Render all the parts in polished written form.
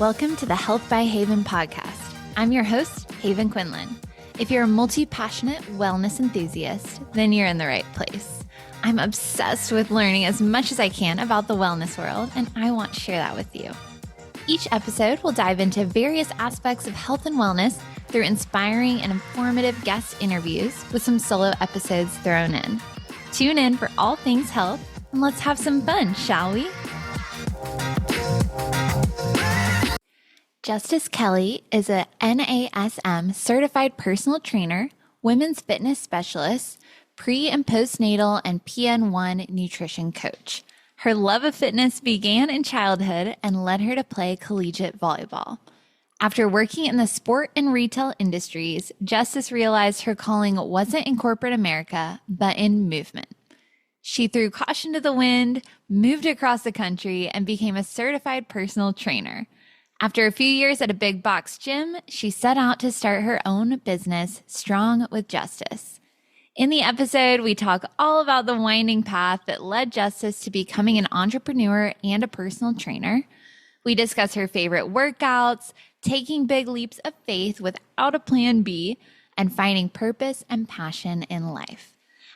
Welcome to the Health by Haven podcast. I'm your host, Haven Quinlan. If you're a multi-passionate wellness enthusiast, then you're in the right place. I'm obsessed with learning as much as I can about the wellness world, and I want to share that with you. Each episode will dive into various aspects of health and wellness through inspiring and informative guest interviews with some solo episodes thrown in. Tune in for all things health, and let's have some fun, shall we? Justice Kelley is a NASM Certified Personal Trainer, Women's Fitness Specialist, Pre- and Post-Natal, and PN1 Nutrition Coach. Her love of fitness began in childhood and led her to play collegiate volleyball. After working in the sport and retail industries, Justice realized her calling wasn't in corporate America, but in movement. She threw caution to the wind, moved across the country, and became a certified personal trainer. After a few years at a big box gym, she set out to start her own business, Strong with Justice. In the episode, we talk all about the winding path that led Justice to becoming an entrepreneur and a personal trainer. We discuss her favorite workouts, taking big leaps of faith without a plan B, and finding purpose and passion in life.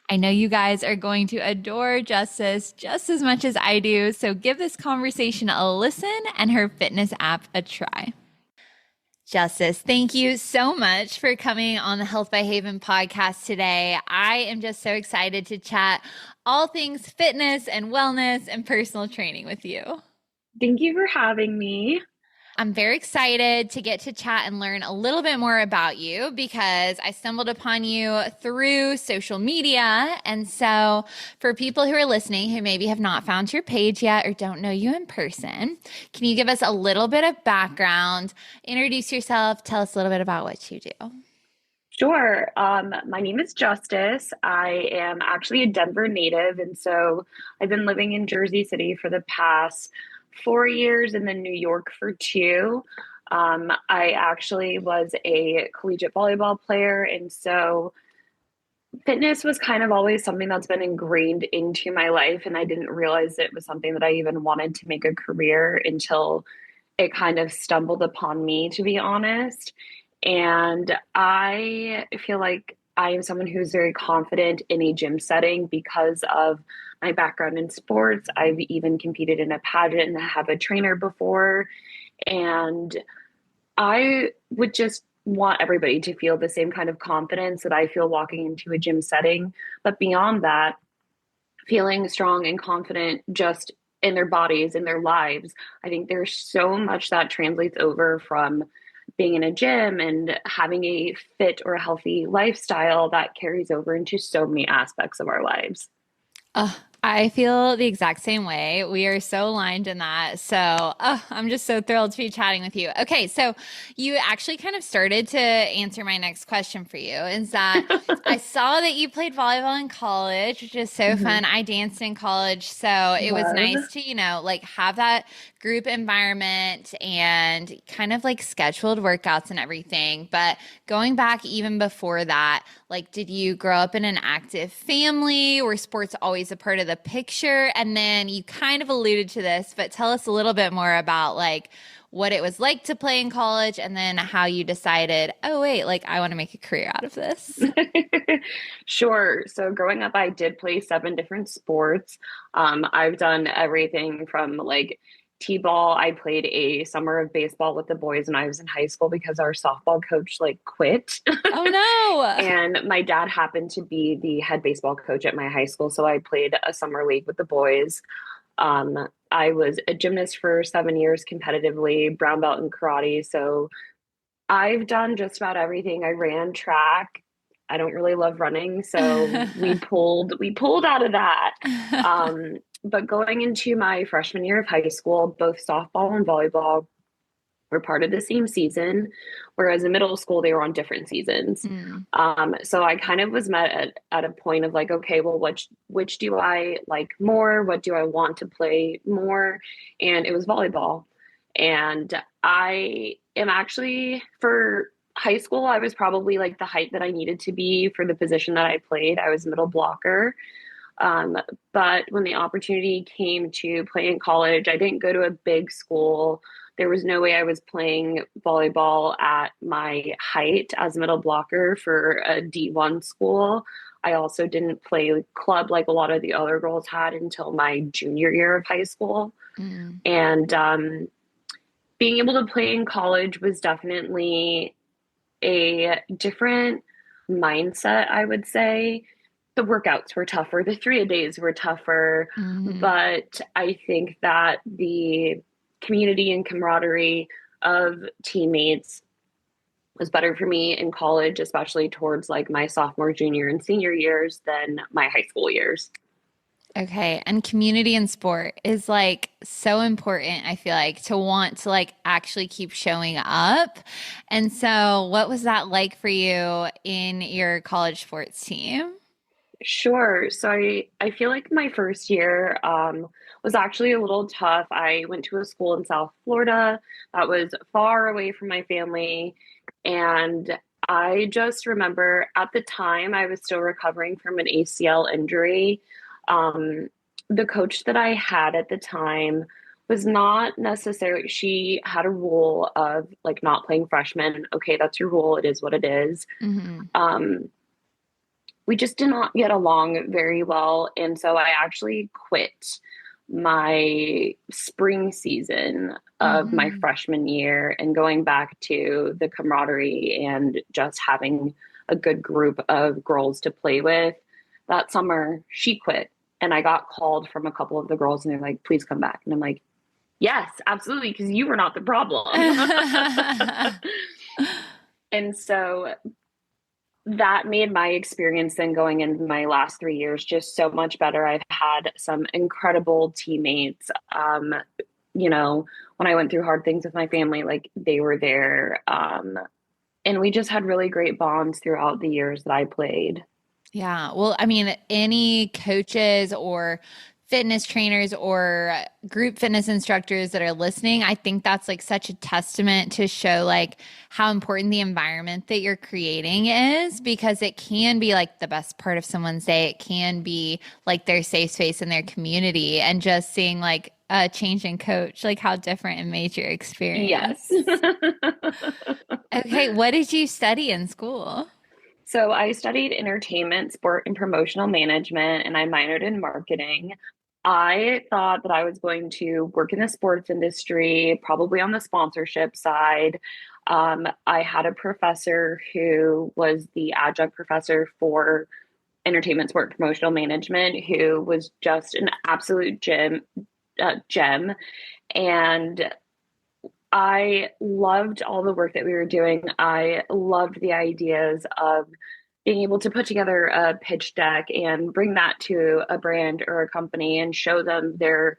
I know you guys are going to adore Justice just as much as I do, so give this conversation a listen and her fitness app a try. Justice, thank you so much for coming on the Health by Haven podcast today. I am just so excited to chat all things fitness and wellness and personal training with you. Thank you for having me. I'm very excited to get to chat and learn a little bit more about you because I stumbled upon you through social media. And so for people who are listening who maybe have not found your page yet or don't know you in person, can you give us a little bit of background, introduce yourself, tell us a little bit about what you do? Sure. My name is Justice. I am actually a Denver native. And so I've been living in Jersey City for the past 4 years and then New York for 2. I actually was a collegiate volleyball player. And so fitness was kind of always something that's been ingrained into my life. And I didn't realize it was something that I even wanted to make a career until it kind of stumbled upon me, to be honest. And I feel like I am someone who's very confident in a gym setting because of my background in sports. I've even competed in a pageant and have a trainer before. And I would just want everybody to feel the same kind of confidence that I feel walking into a gym setting. But beyond that, feeling strong and confident just in their bodies, in their lives. I think there's so much that translates over from being in a gym and having a fit or a healthy lifestyle that carries over into so many aspects of our lives. I feel the exact same way. We are so aligned in that. So I'm just so thrilled to be chatting with you. Okay, so you actually kind of started to answer my next question for you is that I saw that you played volleyball in college, which is so fun. I danced in college. So it was nice to, like have that group environment and kind of like scheduled workouts and everything. But going back even before that, like, did you grow up in an active family? Were sports always a part of the picture? And then you kind of alluded to this, but tell us a little bit more about like what it was like to play in college and then how you decided, oh, wait, like I want to make a career out of this. Sure. So growing up, I did play 7 different sports. I've done everything from like T-ball. I played a summer of baseball with the boys when I was in high school because our softball coach like quit. Oh no. And my dad happened to be the head baseball coach at my high school. So I played a summer league with the boys. I was a gymnast for 7 years competitively, brown belt in karate. So I've done just about everything. I ran track. I don't really love running, so we pulled out of that. But going into my freshman year of high school, both softball and volleyball were part of the same season, whereas in middle school, they were on different seasons. So I kind of was met at a point of like, okay, well, which do I like more? What do I want to play more? And it was volleyball. And I am actually, for high school, I was probably like the height that I needed to be for the position that I played. I was middle blocker. But when the opportunity came to play in college, I didn't go to a big school. There was no way I was playing volleyball at my height as a middle blocker for a D1 school. I also didn't play club like a lot of the other girls had until my junior year of high school. Mm. And being able to play in college was definitely a different mindset, I would say. The workouts were tougher, the three-a-days were tougher, Mm-hmm. but I think that the community and camaraderie of teammates was better for me in college, especially towards like my sophomore, junior, and senior years than my high school years. Okay. And community in sport is like so important, I feel like, to want to like actually keep showing up. And so, what was that like for you in your college sports team? Sure. So I feel like my first year was actually a little tough. I went to a school in South Florida that was far away from my family. And I just remember at the time I was still recovering from an ACL injury. Um, the coach that I had at the time was not necessarily, she had a rule of like not playing freshmen. Okay, that's your rule. It is what it is. Hmm. Um, we just did not get along very well. And so I actually quit my spring season of my Hmm. freshman year and going back to the camaraderie and just having a good group of girls to play with. That summer, she quit. And I got called from a couple of the girls and they're like, please come back. And I'm like, yes, absolutely, because you were not the problem. And so that made my experience then going into my last 3 years just so much better. I've had some incredible teammates. You know, when I went through hard things with my family, like they were there. And we just had really great bonds throughout the years that I played. Yeah. Well, I mean, any coaches or fitness trainers or group fitness instructors that are listening, I think that's like such a testament to show like how important the environment that you're creating is, because it can be like the best part of someone's day. It can be like their safe space in their community, and just seeing like a change in coach, like how different it made your Yes. experience. Okay. What did you study in school? So I studied entertainment, sport, and promotional management, and I minored in marketing. I thought that I was going to work in the sports industry, probably on the sponsorship side. I had a professor who was the adjunct professor for entertainment, sport, promotional management, who was just an absolute gem. And I loved all the work that we were doing. I loved the ideas of being able to put together a pitch deck and bring that to a brand or a company and show them their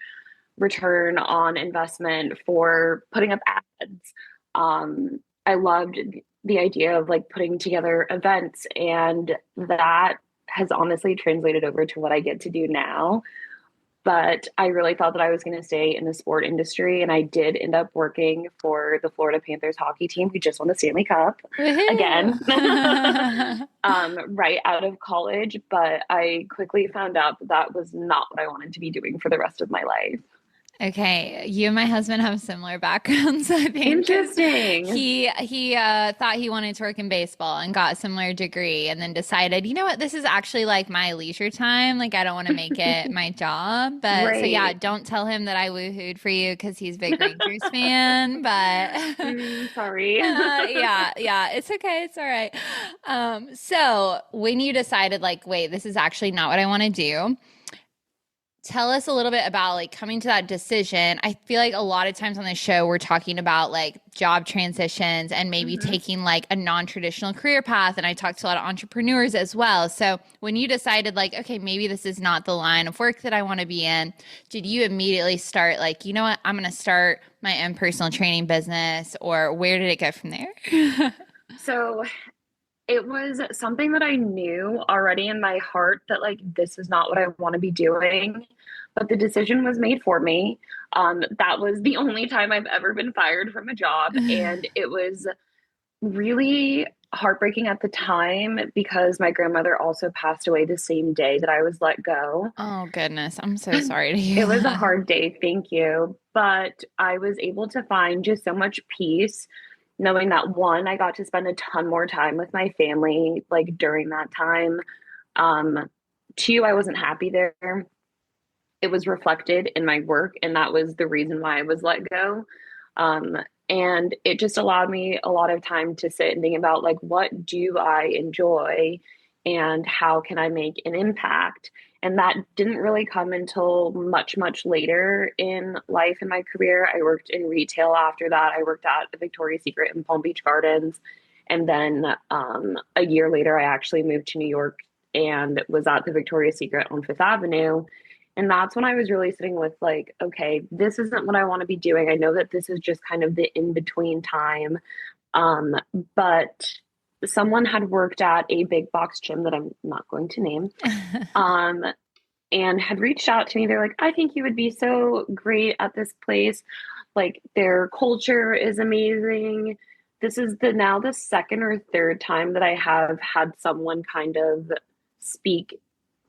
return on investment for putting up ads. I loved the idea of like putting together events, and that has honestly translated over to what I get to do now. But I really thought that I was going to stay in the sport industry, and I did end up working for the Florida Panthers hockey team, who just won the Stanley Cup Woohoo! again, right out of college. But I quickly found out that that was not what I wanted to be doing for the rest of my life. Okay, you and my husband have similar backgrounds, I think, because Interesting. he thought he wanted to work in baseball and got a similar degree, and then decided, you know what, this is actually like my leisure time. Like I don't want to make it my job. But so yeah, Right. don't tell him that I woohooed for you because he's a big Rangers fan. But Sorry. yeah, yeah, it's okay, it's all right. So when you decided, like, wait, this is actually not what I want to do, tell us a little bit about like coming to that decision. I feel like a lot of times on the show, we're talking about like job transitions and maybe Mhm. taking like a non-traditional career path. And I talked to a lot of entrepreneurs as well. So when you decided like, okay, maybe this is not the line of work that I want to be in, did you immediately start like, you know what, I'm going to start my own personal training business, or where did it go from there? So it was something that I knew already in my heart that like this is not what I want to be doing, but the decision was made for me. That was the only time I've ever been fired from a job, and it was really heartbreaking at the time because my grandmother also passed away the same day that I was let go. Oh goodness, I'm so sorry to hear It was a that. hard day, thank you. But I was able to find just so much peace knowing that one, I got to spend a ton more time with my family like during that time. Um, Two, I wasn't happy there. It was reflected in my work, and that was the reason why I was let go. Um, and it just allowed me a lot of time to sit and think about like, what do I enjoy and how can I make an impact? And that didn't really come until much, much later in life in my career. I worked in retail after that. I worked at Victoria's Secret in Palm Beach Gardens. And then a year later, I actually moved to New York and was at the Victoria's Secret on Fifth Avenue. And that's when I was really sitting with like, okay, this isn't what I want to be doing. I know that this is just kind of the in between time. Um, but someone had worked at a big box gym that I'm not going to name, um, and had reached out to me. They're like, I think you would be so great at this place. Like their culture is amazing. This is now the second or third time that I have had someone kind of speak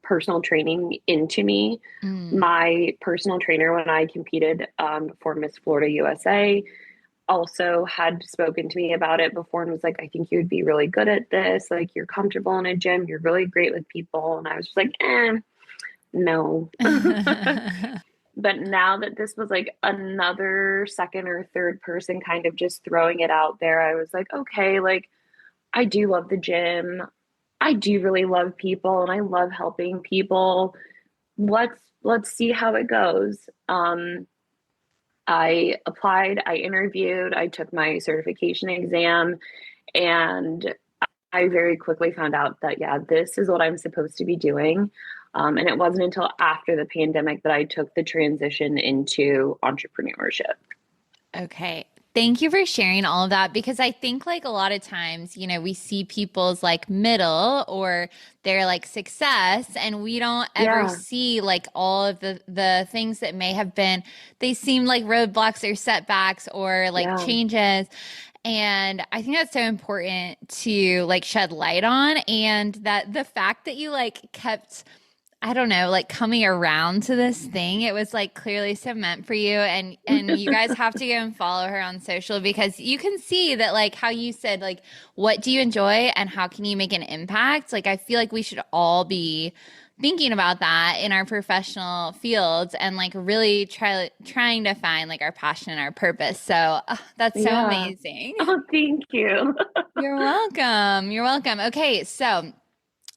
personal training into me. Mm. My personal trainer, when I competed for Miss Florida USA, also had spoken to me about it before and was like, I think you would be really good at this. Like, you're comfortable in a gym, you're really great with people. And I was just like, no. But now that this was like another second or third person kind of just throwing it out there, I was like, okay, like, I do love the gym. I do really love people and I love helping people. Let's see how it goes. I applied, I interviewed, I took my certification exam, and I very quickly found out that, yeah, this is what I'm supposed to be doing. And it wasn't until after the pandemic that I took the transition into entrepreneurship. Okay. Thank you for sharing all of that because I think like a lot of times, we see people's like middle or their like success and we don't ever Yeah, see like all of the things that may have been they seem like roadblocks or setbacks or like yeah, changes. And I think that's so important to like shed light on and that the fact that you like kept I don't know, like coming around to this thing. It was like clearly so meant for you and you guys have to go and follow her on social because you can see that like how you said like what do you enjoy and how can you make an impact? Like I feel like we should all be thinking about that in our professional fields and like really trying to find like our passion and our purpose. So that's so yeah. amazing. Oh, thank you. You're welcome. You're welcome. Okay, so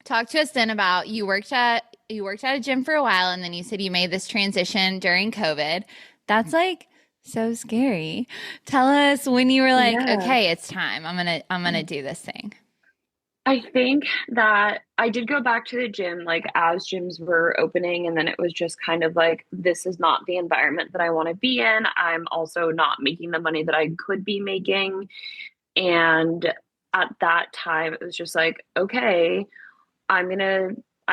talk to us then about you worked at a gym for a while and then you said you made this transition during COVID. That's like so scary. Tell us when you were like, Yeah. okay, it's time. I'm gonna do this thing. I think that I did go back to the gym like as gyms were opening, and then it was just kind of like, this is not the environment that I want to be in. I'm also not making the money that I could be making. And at that time, it was just like, okay, I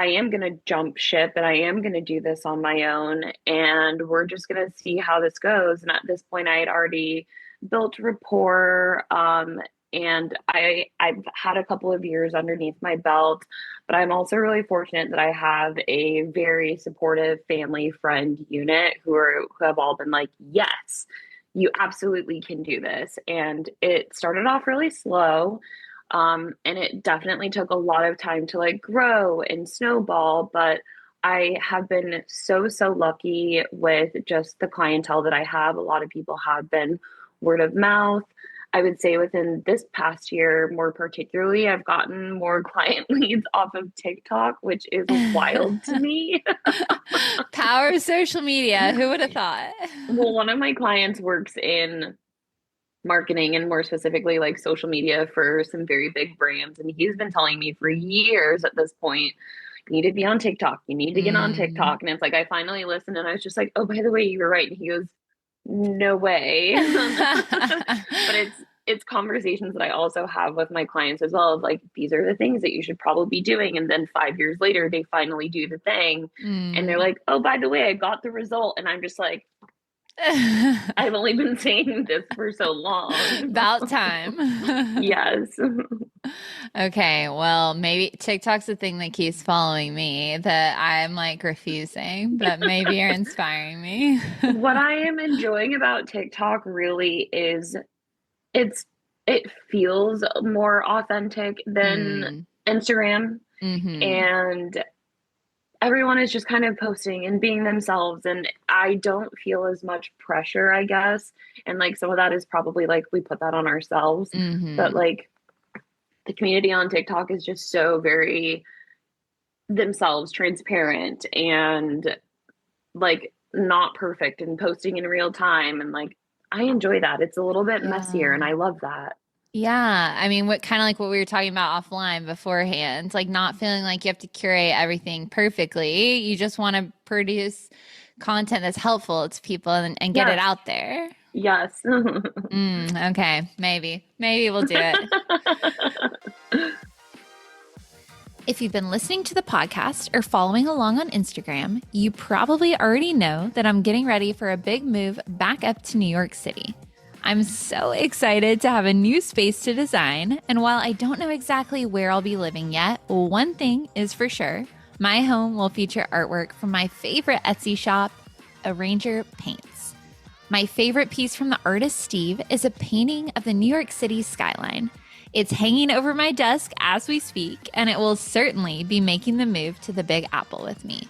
am gonna jump ship and I am gonna do this on my own, and we're just gonna see how this goes. And at this point, I had already built rapport, and I've had a couple of years underneath my belt, but I'm also really fortunate that I have a very supportive family friend unit who have all been like, yes, you absolutely can do this. And it started off really slow. And it definitely took a lot of time to like grow and snowball, but I have been so, so lucky with just the clientele that I have. A lot of people have been word of mouth. I would say within this past year, more particularly, I've gotten more client leads off of TikTok, which is wild to me. Power of social media. Who would have thought? Well, one of my clients works in marketing and more specifically like social media for some very big brands. And he's been telling me for years at this point, you need to be on TikTok. You need to get on Mm. TikTok. And it's like, I finally listened and I was just like, oh, by the way, you were right. And he goes, no way. But it's conversations that I also have with my clients as well of like, these are the things that you should probably be doing. And then 5 years later, they finally do the thing. And they're Mm. like, oh, by the way, I got the result. And I'm just like, I've only been saying this for so long. About time. Yes. Okay, well, maybe TikTok's the thing that keeps following me that I'm like refusing, but maybe you're inspiring me. What I am enjoying about TikTok really is it's it feels more authentic than Mm, Instagram, mm-hmm. and everyone is just kind of posting and being themselves, and I don't feel as much pressure, I guess. And like some of that is probably like we put that on ourselves, but Mm-hmm. like the community on TikTok is just so very themselves, transparent, and like not perfect and posting in real time, and like I enjoy that. It's a little bit messier and Yeah. I love that. Yeah. I mean, what kind of like what we were talking about offline beforehand, like not feeling like you have to curate everything perfectly. You just want to produce content that's helpful to people and get it Yes. out there. Yes. Okay. Maybe we'll do it. If you've been listening to the podcast or following along on Instagram, you probably already know that I'm getting ready for a big move back up to New York City. I'm so excited to have a new space to design, and while I don't know exactly where I'll be living yet, one thing is for sure. My home will feature artwork from my favorite Etsy shop, Arranger Paints. My favorite piece from the artist Steve is a painting of the New York City skyline. It's hanging over my desk as we speak, and it will certainly be making the move to the Big Apple with me.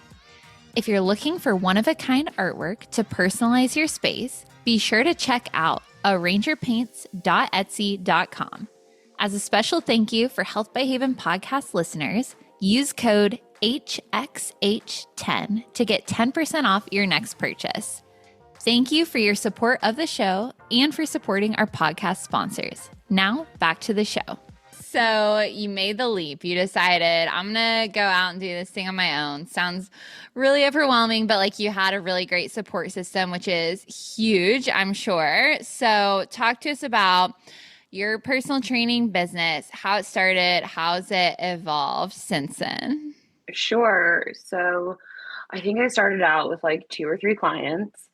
If you're looking for one-of-a-kind artwork to personalize your space, be sure to check out arrangerpaints.etsy.com. As a special thank you for Health by Haven podcast listeners, use code HXH10 to get 10% off your next purchase. Thank you for your support of the show and for supporting our podcast sponsors. Now, back to the show. So you made the leap. You decided, I'm going to go out and do this thing on my own. Sounds really overwhelming, but like you had a really great support system, which is huge, I'm sure. So talk to us about your personal training business, how it started, how's it evolved since then? Sure. So I think I started out with like two or three clients.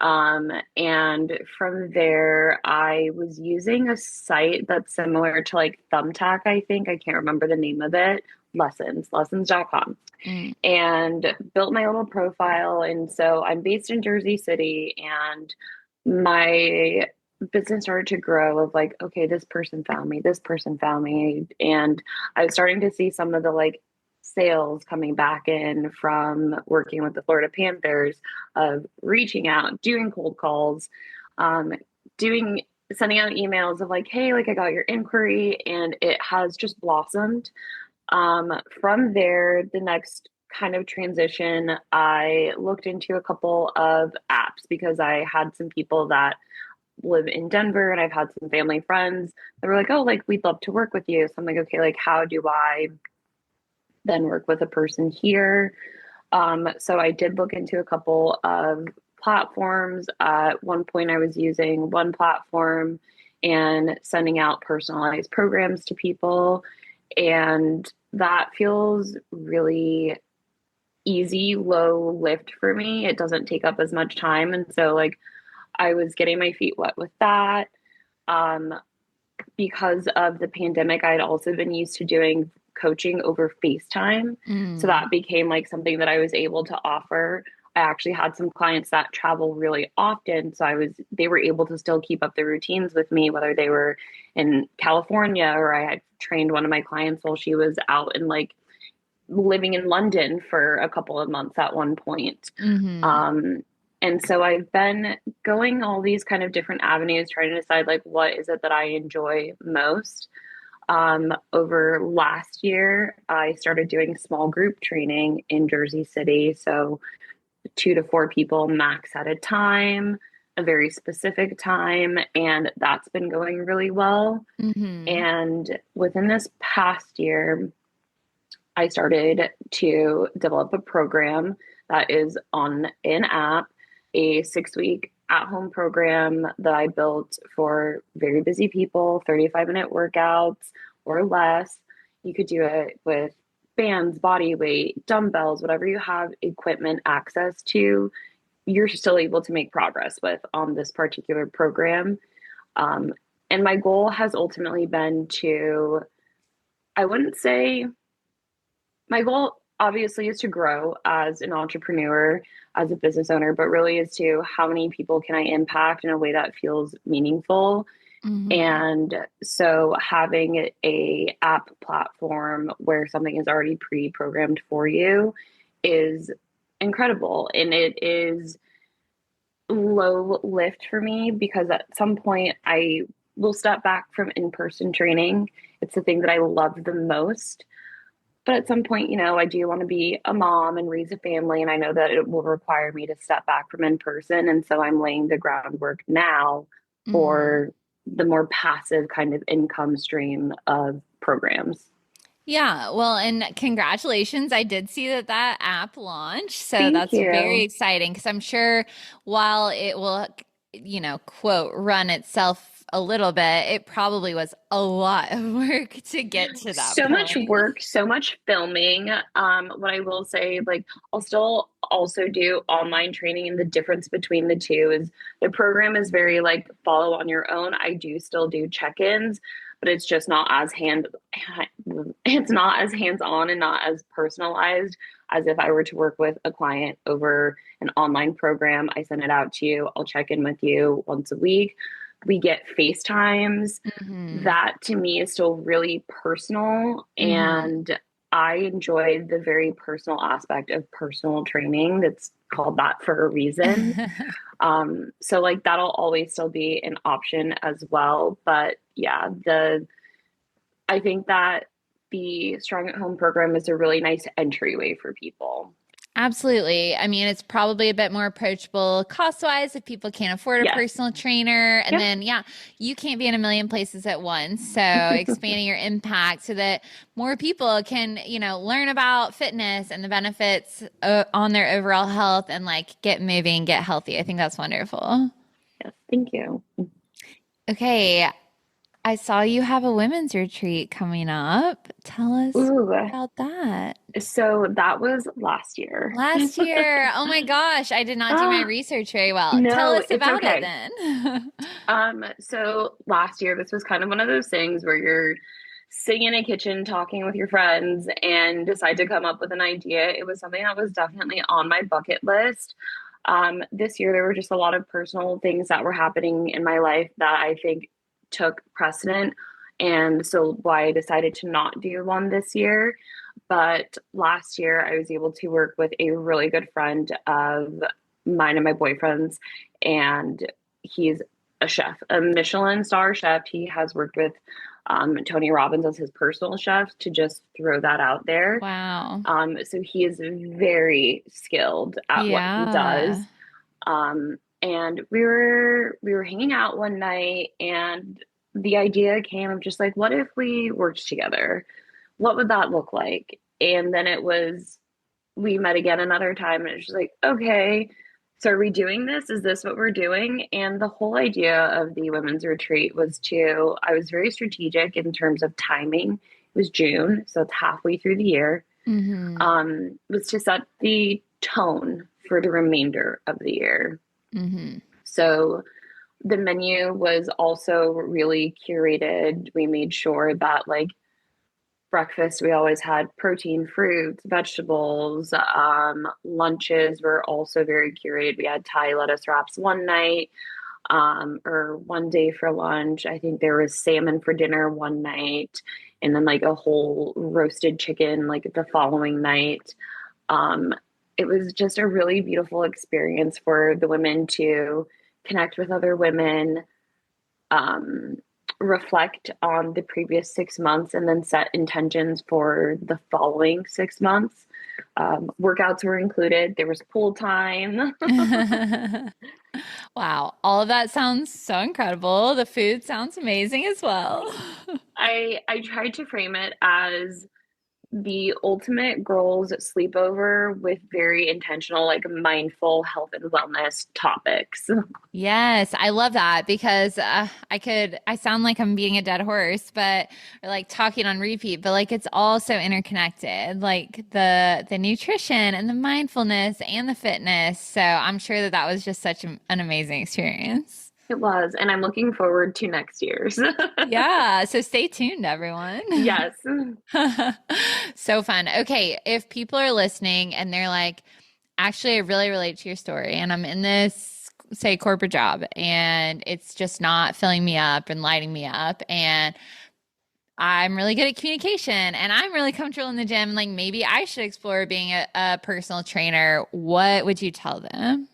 And from there, I was using a site that's similar to like Thumbtack, I think. I can't remember the name of it. Lessons.com. Mm, And built my little profile. And so I'm based in Jersey City, and my business started to grow of like, okay, this person found me, this person found me. And I was starting to see some of the like sales coming back in from working with the Florida Panthers, of reaching out, doing cold calls, um, doing sending out emails of like, hey, like I got your inquiry, and it has just blossomed. From there, the next kind of transition, I looked into a couple of apps because I had some people that live in Denver, and I've had some family friends that were like, oh, like we'd love to work with you. So I'm like, okay, like how do I then work with a person here? So I did look into a couple of platforms. At one point, I was using one platform and sending out personalized programs to people. And that feels really easy, low lift for me. It doesn't take up as much time. And so, like, I was getting my feet wet with that. Um, because of the pandemic, I had also been used to doing coaching over FaceTime. So mm, that became like something that I was able to offer. I actually had some clients that travel really often. So they were able to still keep up the routines with me, whether they were in California, or I had trained one of my clients while she was out and like living in London for a couple of months at one point. mm-hmm. Um, and so I've been going all these kind of different avenues, trying to decide like what is it that I enjoy most. Over last year, I started doing small group training in Jersey City. So 2 to 4 people max at a time, a very specific time. And that's been going really well. Mm-hmm. And within this past year, I started to develop a program that is on an app, a 6 week at home program that I built for very busy people, 35-minute workouts or less. You could do it with bands, body weight, dumbbells, whatever you have equipment access to. you're still able to make progress with on this particular program. Um, and my goal has ultimately been to, I wouldn't say my goal obviously is to grow as an entrepreneur, as a business owner, but really is to how many people can I impact in a way that feels meaningful. Hmm. And so having a app platform where something is already pre-programmed for you is incredible. And it is low lift for me because at some point I will step back from in-person training. It's the thing that I love the most. But at some point, I do want to be a mom and raise a family, and I know that it will require me to step back from in person. And so I'm laying the groundwork now Hmm. for the more passive kind of income stream of programs. Yeah, well, and congratulations. I did see that app launched. So Thank that's very you. exciting because I'm sure while it will, quote, run itself a little bit, it probably was a lot of work to get to that So much point. work, so much filming. What I will say, like, I'll still also do online training, and the difference between the two is the program is very like follow on your own. I do still do check-ins, but it's just not as it's not as hands-on and not as personalized as if I were to work with a client over an online program. I send it out to you, I'll check in with you once a week. We get FaceTimes. Hmm. That to me is still really personal, Hmm. and I enjoy the very personal aspect of personal training. That's called that for a reason. So like that'll always still be an option as well. But yeah, the I think that the Strong at Home program is a really nice entryway for people. Absolutely. I mean, it's probably a bit more approachable cost-wise if people can't afford a Yes. personal trainer. And Yep. then, yeah, you can't be in a million places at once. So expanding your impact so that more people can, learn about fitness and the benefits on their overall health and like get moving, get healthy. I think that's wonderful. Yes. Thank you. Okay. I saw you have a women's retreat coming up. Tell us Ooh. about that. So that was last year. Last year. Oh my gosh, I did not do my Ah, research very well. Tell no, us it's about it okay. then. So last year, this was kind of one of those things where you're sitting in a kitchen talking with your friends and decide to come up with an idea. It was something that was definitely on my bucket list. This year, there were just a lot of personal things that were happening in my life that I think took precedent. And so, why I decided to not do one this year. But last year, I was able to work with a really good friend of mine and my boyfriend's, and he's a chef, a Michelin star chef. He has worked with Tony Robbins as his personal chef, to just throw that out there. Wow. So he is very skilled at what he Yeah. does. And we were hanging out one night, and the idea came of just like, what if we worked together? What would that look like? And then we met again another time, and it's just like, okay, so are we doing this? Is this what we're doing? And the whole idea of the women's retreat I was very strategic in terms of timing. It was June, so it's halfway through the year. Mm-hmm. Was to set the tone for the remainder of the year. Mm-hmm. So the menu was also really curated. We made sure that like breakfast, we always had protein, fruits, vegetables. Lunches were also very curated. We had Thai lettuce wraps one night, or one day for lunch. I think there was salmon for dinner one night, and then like a whole roasted chicken like the following night. Um, it was just a really beautiful experience for the women to connect with other women, um, reflect on the previous 6 months, and then set intentions for the following 6 months. Workouts were included. There was pool time. Wow. All of that sounds so incredible. The food sounds amazing as well. I tried to frame it as the ultimate girls sleepover with very intentional, like mindful health and wellness topics. Yes, I love that because I sound like I'm being a dead horse, but or like talking on repeat, but like it's all so interconnected, like the nutrition and the mindfulness and the fitness. So I'm sure that that was just such an amazing experience. It was, and I'm looking forward to next year's. Yeah, so stay tuned, everyone. Yes. So fun. Okay, if people are listening and they're like, actually, I really relate to your story, and I'm in this, say, corporate job, and it's just not filling me up and lighting me up, and I'm really good at communication, and I'm really comfortable in the gym, like maybe I should explore being a personal trainer. What would you tell them?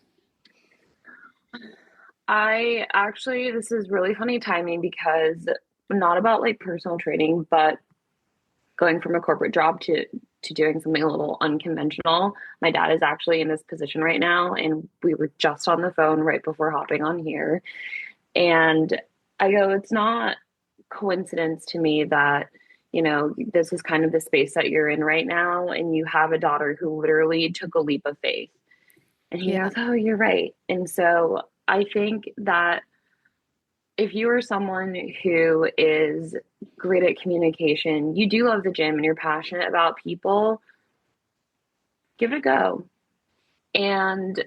This is really funny timing because not about like personal training, but going from a corporate job to doing something a little unconventional. My dad is actually in this position right now, and we were just on the phone right before hopping on here. And I go, it's not coincidence to me that, this is kind of the space that you're in right now, and you have a daughter who literally took a leap of faith. And he Yeah. goes, oh, you're right. And so I think that if you are someone who is great at communication, you do love the gym and you're passionate about people, give it a go. And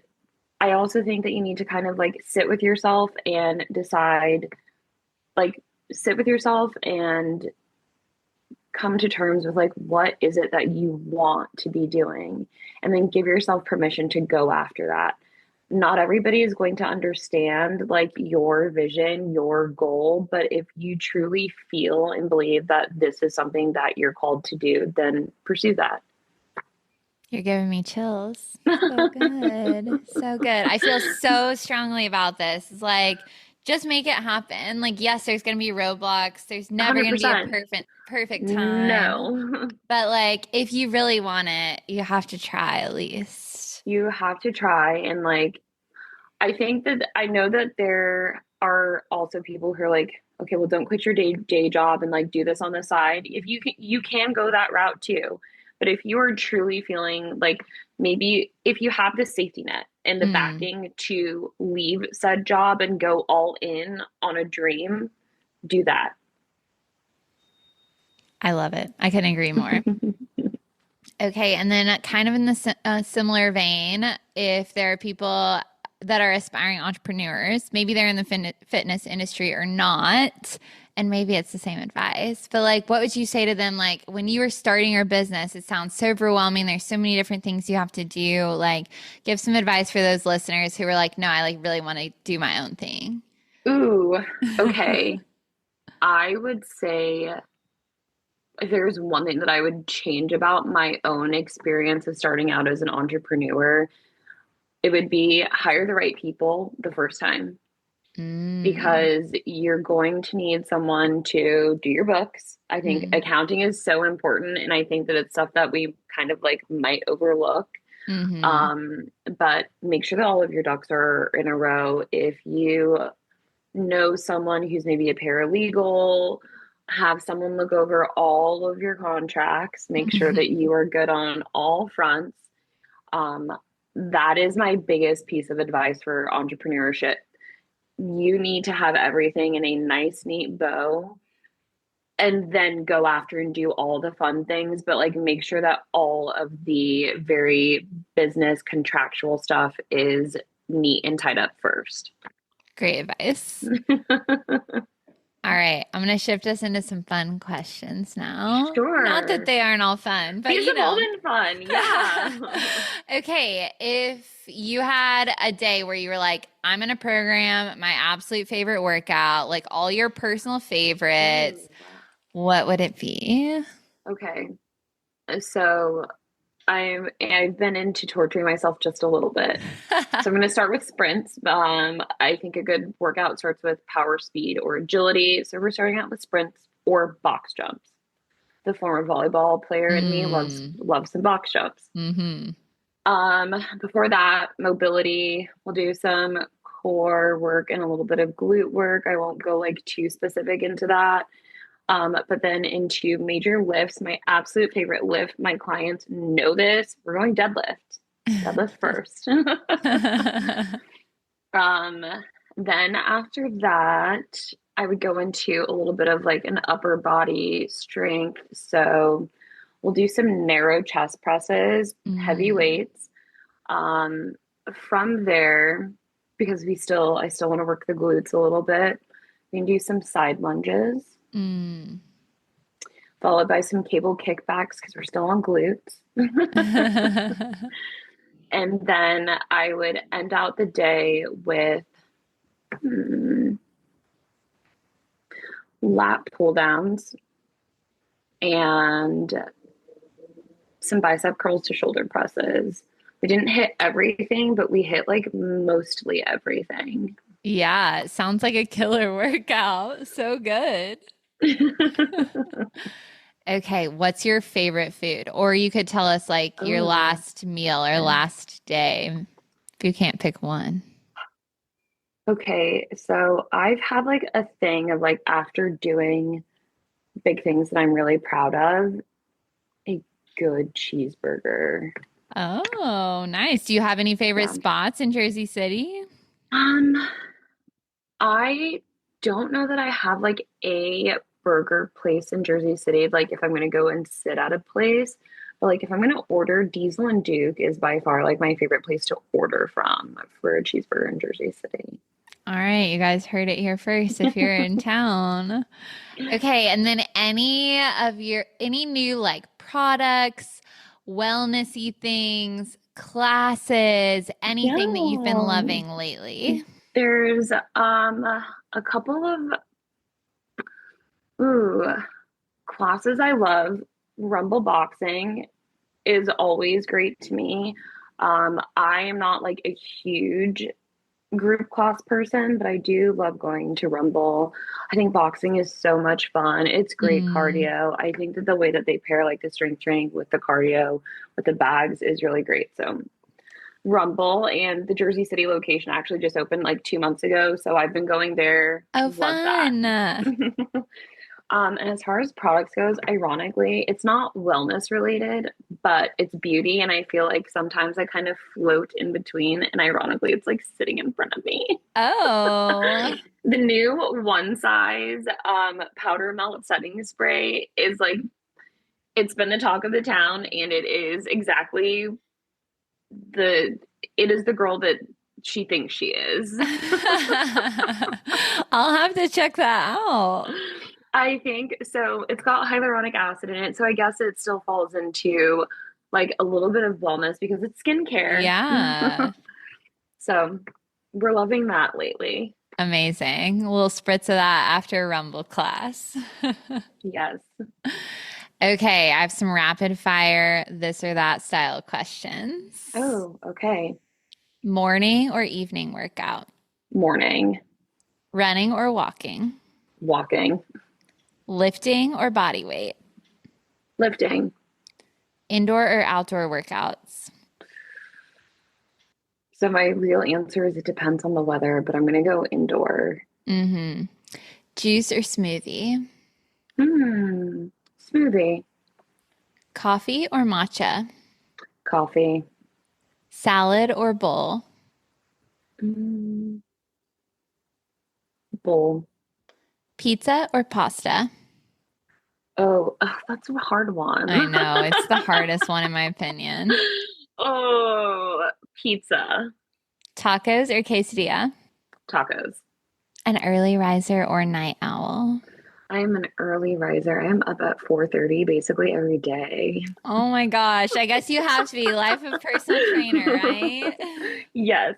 I also think that you need to kind of like sit with yourself and decide, like, sit with yourself and come to terms with like, what is it that you want to be doing? And then give yourself permission to go after that. Not everybody is going to understand like your vision, your goal, but if you truly feel and believe that this is something that you're called to do, then pursue that. You're giving me chills. So good. So good. I feel so strongly about this. It's like just make it happen. Like yes, there's going to be roadblocks. There's never going to be a 100%. perfect time. No. But like if you really want it, you have to try at least. You have to try. And like, I think that I know that there are also people who are like, okay, well, don't quit your day job and like do this on the side. If you can go that route too. But if you are truly feeling like maybe if you have the safety net and the Mm, backing to leave said job and go all in on a dream, do that. I love it. I couldn't agree more. Okay, and then kind of in the similar vein, if there are people that are aspiring entrepreneurs, maybe they're in the fitness industry or not, and maybe it's the same advice, but like, what would you say to them? Like, when you were starting your business, it sounds so overwhelming. There's so many different things you have to do. Like, give some advice for those listeners who are like, no, I like really want to do my own thing. Ooh, okay. I would say if there's one thing that I would change about my own experience of starting out as an entrepreneur, it would be hire the right people the first time Mm, because you're going to need someone to do your books. I think mm, accounting is so important, and I think that it's stuff that we kind of like might overlook. mm-hmm. Um, but make sure that all of your ducks are in a row. If you know someone who's maybe a paralegal, have someone look over all of your contracts, make sure that you are good on all fronts. Um, that is my biggest piece of advice for entrepreneurship. You need to have everything in a nice, neat bow and then go after and do all the fun things, but like make sure that all of the very business contractual stuff is neat and tied up first. Great advice. All right, I'm going to shift us into some fun questions now. Not that Sure. they aren't all fun, but These you have all know. been fun. Yeah. Okay, if you had a day where you were like, I'm going to program my absolute favorite workout, like all your personal favorites, Ooh, what would it be? okay. So I've been into torturing myself just a little bit. So I'm going to start with sprints. I think a good workout starts with power, speed, or agility. So we're starting out with sprints or box jumps. The former volleyball player in me Mm, loves some box jumps. mm-hmm. Before that, mobility. We'll do some core work and a little bit of glute work. I won't go like too specific into that. But then into major lifts, my absolute favorite lift, my clients know this, we're going deadlift. Deadlift first. Um, then after that, I would go into a little bit of like an upper body strength. So we'll do some narrow chest presses, heavy Mm, weights. Um, from there, because I still want to work the glutes a little bit, we can do some side lunges, mm. followed by some cable kickbacks because we're still on glutes. And then I would end out the day with lat pull downs and some bicep curls to shoulder presses. We didn't hit everything, but we hit like mostly everything. Yeah, it sounds like a killer workout. So good. Okay, what's your favorite food? Or you could tell us like your Oh, last meal or last day if you can't pick one. okay. So I've had like a thing of like after doing big things that I'm really proud of, a good cheeseburger. Oh, nice. Do you have any favorite Yeah. spots in Jersey City? Um, I don't know that I have like a burger place in Jersey City. Like if I'm gonna go and sit at a place, but like if I'm gonna order, Diesel and Duke is by far like my favorite place to order from for a cheeseburger in Jersey City. All right, you guys heard it here first if you're in town. Okay, and then any new like products, wellnessy things, classes, anything that you've been Yeah. loving lately? There's a couple of ooh classes I love. Rumble boxing is always great to me. I am not like a huge group class person, but I do love going to Rumble. I think boxing is so much fun. It's great Mm. cardio. I think that the way that they pair like the strength training with the cardio with the bags is really great. So Rumble and the Jersey City location actually just opened like 2 months ago. So I've been going there. Oh, Love that. fun. And as far as products goes, ironically, it's not wellness related, but it's beauty. And I feel like sometimes I kind of float in between. And ironically, it's like sitting in front of me. Oh, The new one size powder melt setting spray is like, it's been the talk of the town. And it is exactly the, it is the girl that she thinks she is. I'll have to check that out. I think so. It's got hyaluronic acid in it, so I guess it still falls into like a little bit of wellness because it's skincare. Yeah. So we're loving that lately. Amazing. A little spritz of that after Rumble class. Yes. Okay, I have some rapid fire this or that style questions. Oh, okay. Morning or evening workout? Morning, Running or walking? walking, Lifting or body weight? lifting. Indoor or outdoor workouts? So my real answer is it depends on the weather, but I'm going to go indoor. Mm-hmm. Juice or smoothie? Hmm. Smoothie, Coffee or matcha? coffee. Salad or bowl? Mm, bowl. Pizza or pasta? Oh, ugh, that's a hard I one. know, it's the hardest one in my opinion. Oh, pizza, Tacos or quesadilla? tacos. An early riser or night owl? I'm an early riser. I am up at 4:30 basically every day. Oh my gosh, I guess you have to be life of personal trainer, right? Yes.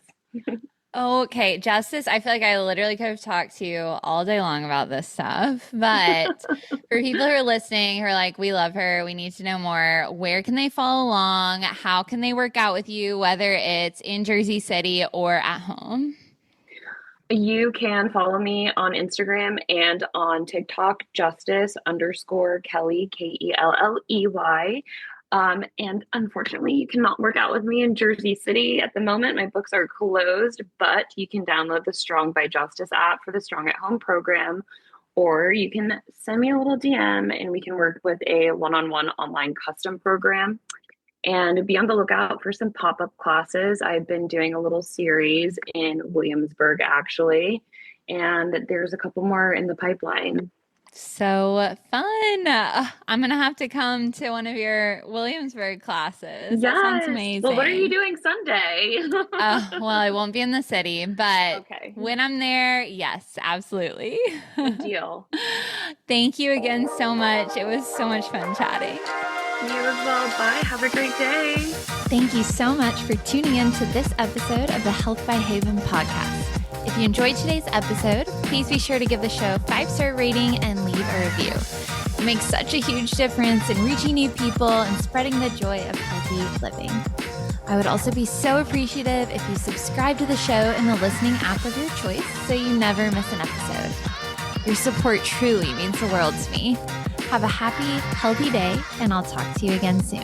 Okay, Justice, I feel like I literally could have talked to you all day long about this stuff. But for people who are listening, who are like, we love her, we need to know more, where can they follow along? How can they work out with you, whether it's in Jersey City or at home? You can follow me on Instagram and on TikTok, justice underscore Kelley, Kelley. And unfortunately, you cannot work out with me in Jersey City at the moment. My books are closed, but you can download the Strong by Justice app for the Strong at Home program, or you can send me a little DM and we can work with a one-on-one online custom program. And be on the lookout for some pop-up classes. I've been doing a little series in Williamsburg, actually, and there's a couple more in the pipeline. So fun. I'm going to have to come to one of your Williamsburg classes. That sounds Yes. amazing. Well, what are you doing Sunday? Well, I won't be in the city, but Okay. when I'm there, yes, absolutely. Good deal. Thank you again so much. It was so much fun chatting. You as well. Bye. Have a great day. Thank you so much for tuning in to this episode of the Health by Haven podcast. If you enjoyed today's episode, please be sure to give the show a 5-star rating and leave a review. It makes such a huge difference in reaching new people and spreading the joy of healthy living. I would also be so appreciative if you subscribe to the show in the listening app of your choice so you never miss an episode. Your support truly means the world to me. Have a happy, healthy day, and I'll talk to you again soon.